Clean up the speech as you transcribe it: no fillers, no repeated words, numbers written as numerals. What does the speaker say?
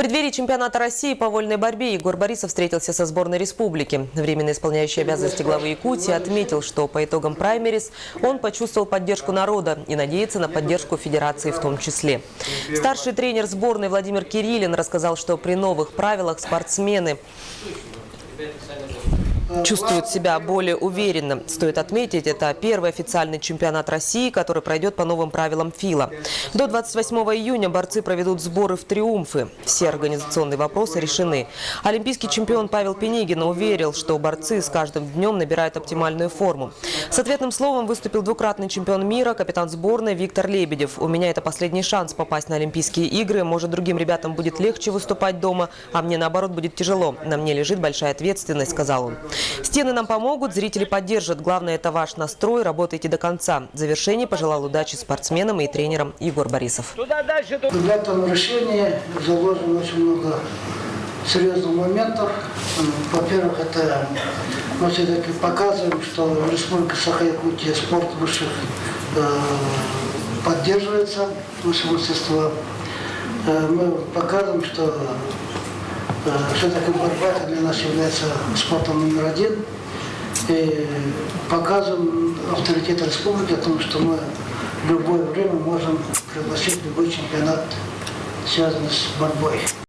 преддверии чемпионата России по вольной борьбе Егор Борисов встретился со сборной республики. Временно исполняющий обязанности главы Якутии отметил, что по итогам праймерис он почувствовал поддержку народа и надеется на поддержку федерации в том числе. Старший тренер сборной Владимир Кириллин рассказал, что при новых правилах спортсмены чувствуют себя более уверенно. Стоит отметить, это первый официальный чемпионат России, который пройдет по новым правилам ФИЛА. До 28 июня борцы проведут сборы в триумфы. Все организационные вопросы решены. Олимпийский чемпион Павел Пенегин уверил, что борцы с каждым днем набирают оптимальную форму. С ответным словом выступил двукратный чемпион мира, капитан сборной Виктор Лебедев. «У меня это последний шанс попасть на Олимпийские игры. Может, другим ребятам будет легче выступать дома, а мне, наоборот, будет тяжело. На мне лежит большая ответственность», — сказал он. «Стены нам помогут, зрители поддержат. Главное, это ваш настрой. Работайте до конца». В завершении пожелал удачи спортсменам и тренерам Егор Борисов. В этом решении заложено очень много серьезных моментов. Во-первых, это мы все-таки показываем, что Республика Саха-Якутия спорт высших поддерживается, высшего мастерства. Мы показываем, что все-таки борьба для нас является спортом номер один. И показываем авторитет республики о том, что мы в любое время можем пригласить любой чемпионат, связанный с борьбой.